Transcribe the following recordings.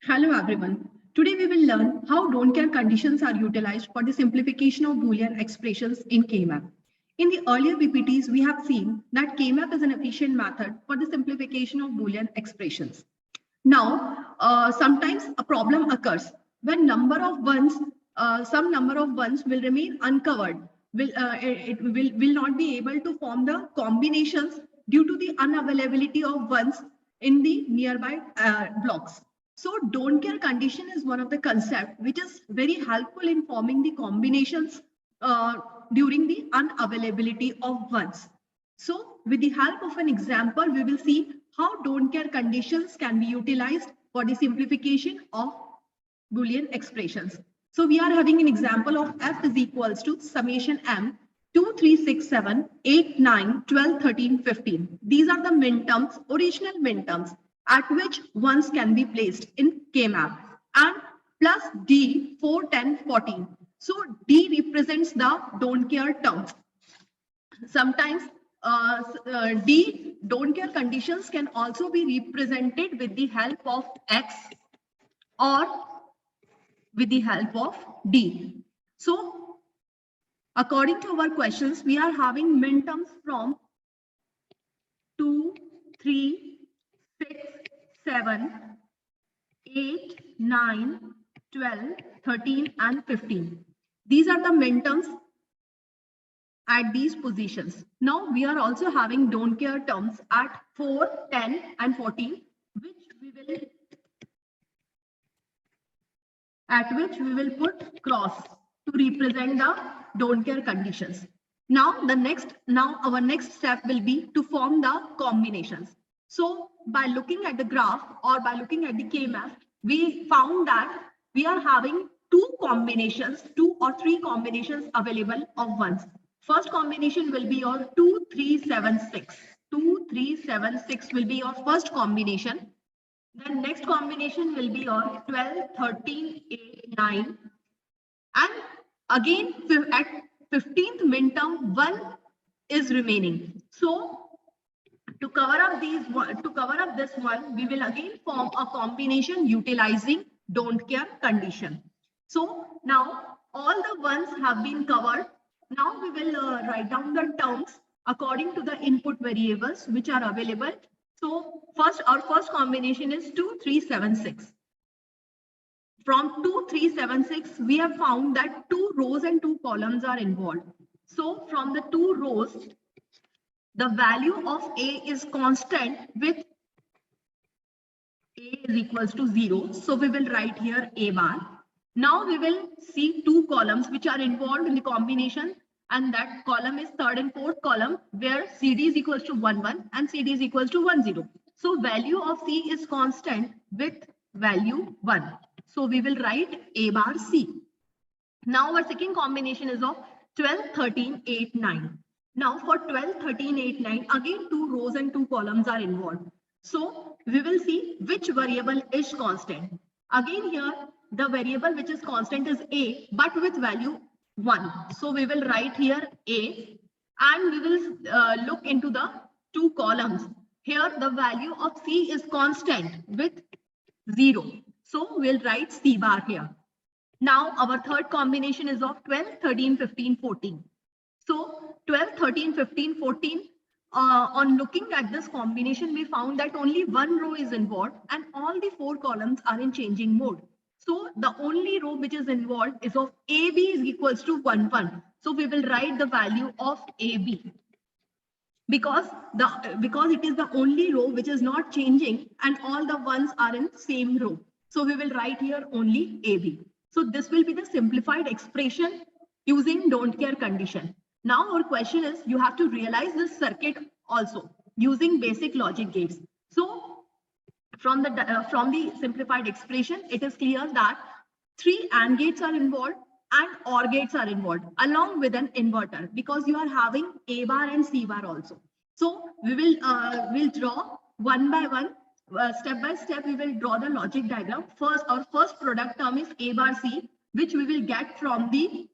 Hello everyone. Today we will learn how don't care conditions are utilized for the simplification of Boolean expressions in K-map. In the earlier PPTs, we have seen that K-map is an efficient method for the simplification of Boolean expressions. Now, sometimes a problem occurs when some number of ones will remain uncovered. It will not be able to form the combinations due to the unavailability of ones in the nearby blocks. So don't care condition is one of the concept which is very helpful in forming the combinations during the unavailability of ones. So with the help of an example, we will see how don't care conditions can be utilized for the simplification of Boolean expressions. So we are having an example of f is equals to summation m 2, 3, 6, 7, 8, 9, 12, 13, 15. These are the minterms, original minterms at which ones can be placed in K-map, and plus D 4, 10, 14. So D represents the don't care terms. Sometimes D don't care conditions can also be represented with the help of X or with the help of D. So according to our questions, we are having minterms from 2, 3, 6, 7, 8, 9, 12, 13 and 15. These are the minterms at these positions. Now we are also having don't care terms at 4, 10 and 14, at which we will put cross to represent the don't care conditions. Now our next step will be to form the combinations. So by looking at the graph or by looking at the K-map, we found that we are having two or three combinations available of ones. First combination will be your 2, 3, 7, 6. 2, 3, 7, 6 will be your first combination. Then next combination will be your 12, 13, 8, 9. And again at 15th minterm, 1 is remaining. So to cover up this one, we will again form a combination utilizing don't care condition. So now all the ones have been covered. Now we will write down the terms according to the input variables which are available. So our first combination is 2, 3, 7, 6. From 2, 3, 7, 6, we have found that 2 rows and 2 columns are involved. So from the 2 rows, the value of A is constant with A is equals to 0. So we will write here A bar. Now we will see 2 columns which are involved in the combination, and that column is third and fourth column where CD is equals to 1, 1 and CD is equals to 1, 0. So value of C is constant with value 1. So we will write A bar C. Now our second combination is of 12, 13, 8, 9. Now for 12, 13, 8, 9, again 2 rows and 2 columns are involved. So we will see which variable is constant. Again here, the variable which is constant is A, but with value 1. So we will write here A, and we will look into the 2 columns. Here the value of C is constant with 0. So we'll write C bar here. Now our third combination is of 12, 13, 15, 14. So 12, 13, 15, 14. On looking at this combination, we found that only 1 row is involved and all the 4 columns are in changing mode. So the only row which is involved is of AB is equals to 1, 1. So we will write the value of AB because it is the only row which is not changing and all the ones are in same row. So we will write here only AB. So this will be the simplified expression using don't care condition. Now our question is, you have to realize this circuit also using basic logic gates. So from the simplified expression, it is clear that 3 AND gates are involved and OR gates are involved along with an inverter, because you are having A bar and C bar also. So we will draw one by one, step by step. We will draw the logic diagram. Our first product term is A bar C, which we will get from the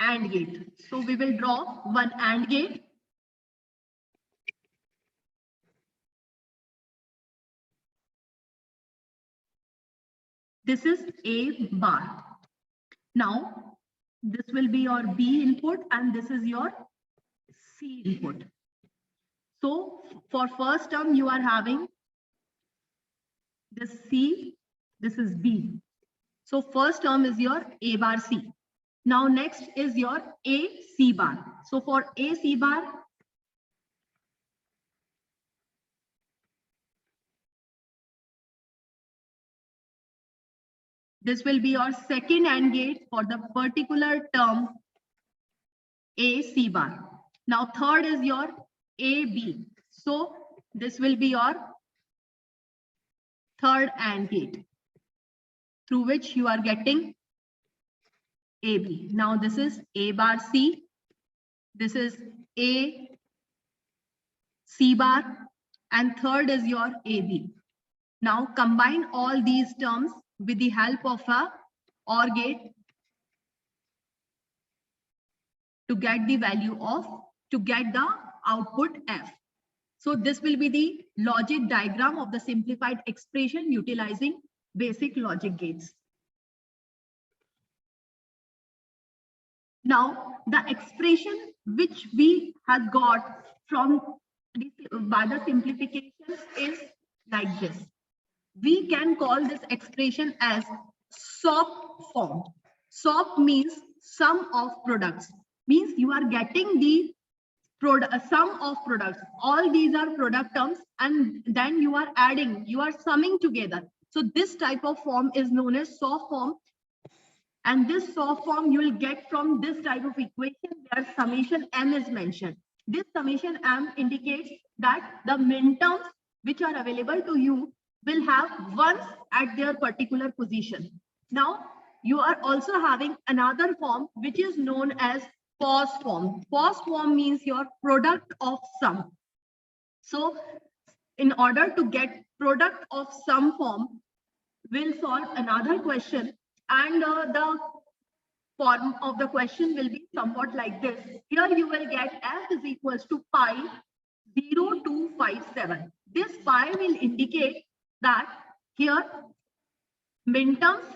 AND gate. So we will draw one AND gate. This is A bar. Now, this will be your B input and this is your C input. So for first term, you are having this C, this is B. So first term is your A bar C. Now next is your A C bar. So for A C bar, this will be your second AND gate for the particular term A C bar. Now third is your A B. So this will be your third AND gate through which you are getting AB. Now this is A bar C. This is A C bar and third is your AB. Now combine all these terms with the help of a OR gate to get the value of, to get the output F. So this will be the logic diagram of the simplified expression utilizing basic logic gates. Now the expression which we have got from by the simplification is like this. We can call this expression as SOP form. SOP means sum of products. Means you are getting the sum of products. All these are product terms and then you are adding, you are summing together. So this type of form is known as SOP form. And this SOP form you will get from this type of equation where summation M is mentioned. This summation M indicates that the minterms which are available to you will have ones at their particular position. Now, you are also having another form which is known as POS form. POS form means your product of sum. So, in order to get product of sum form, we'll solve another question and the form of the question will be somewhat like this. Here you will get F is equals to pi 0257. This pi will indicate that here minterms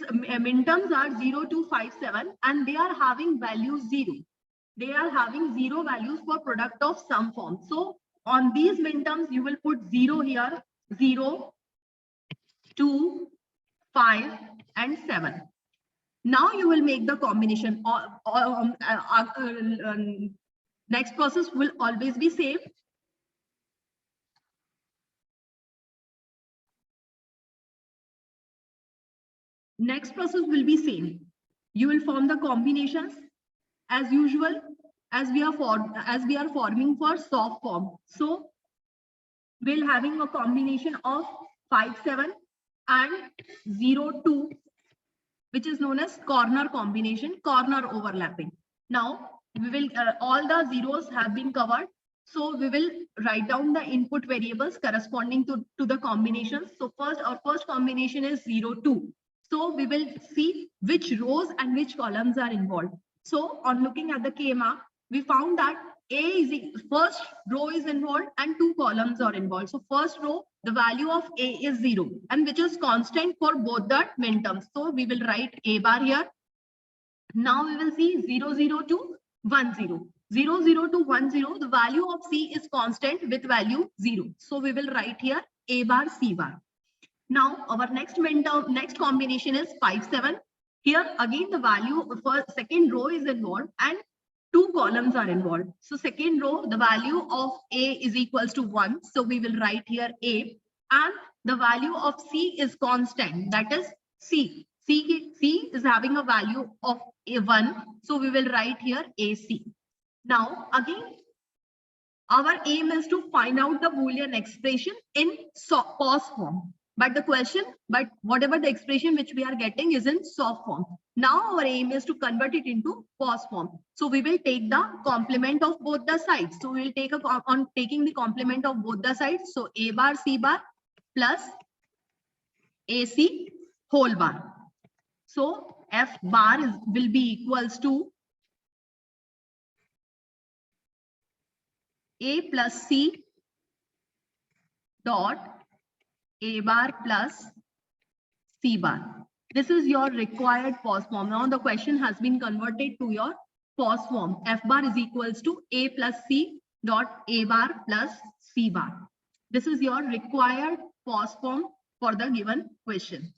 are 0257 and they are having value 0. They are having 0 values for product of sum form. So on these minterms you will put 0 here, 0, 2, 5 and 7. Now you will make the combination. Next process will always be same. Next process will be same. You will form the combinations as usual as we are forming for SOP form. So we'll having a combination of 5, 7 and 0, 2, which is known as corner combination, corner overlapping. Now we will all the zeros have been covered. So we will write down the input variables corresponding to the combinations. So first, our first combination is 0, 2. So we will see which rows and which columns are involved. So on looking at the KMA, we found that first row is involved and 2 columns are involved. So first row, the value of A is 0 and which is constant for both the minterms. So we will write A bar here. Now we will see 0, 0 to 1, 0. 0, 0 to 1, 0. The value of C is constant with value 0. So we will write here A bar, C bar. Now our next combination is 5, 7. Here again the value for second row is involved and 2 columns are involved. So second row, the value of A is equals to 1. So we will write here A and the value of C is constant. That is C. C is having a value of A1. So we will write here AC. Now again, our aim is to find out the Boolean expression in POS form. But whatever the expression which we are getting is in SOP form. Now our aim is to convert it into POS form. So we will take the complement of both the sides. So we will take on taking the complement of both the sides. So A bar, C bar plus AC whole bar. So F bar will be equals to A plus C dot A bar plus C bar. This is your required POS form. Now the question has been converted to your POS form. F bar is equals to A plus C dot A bar plus C bar. This is your required POS form for the given question.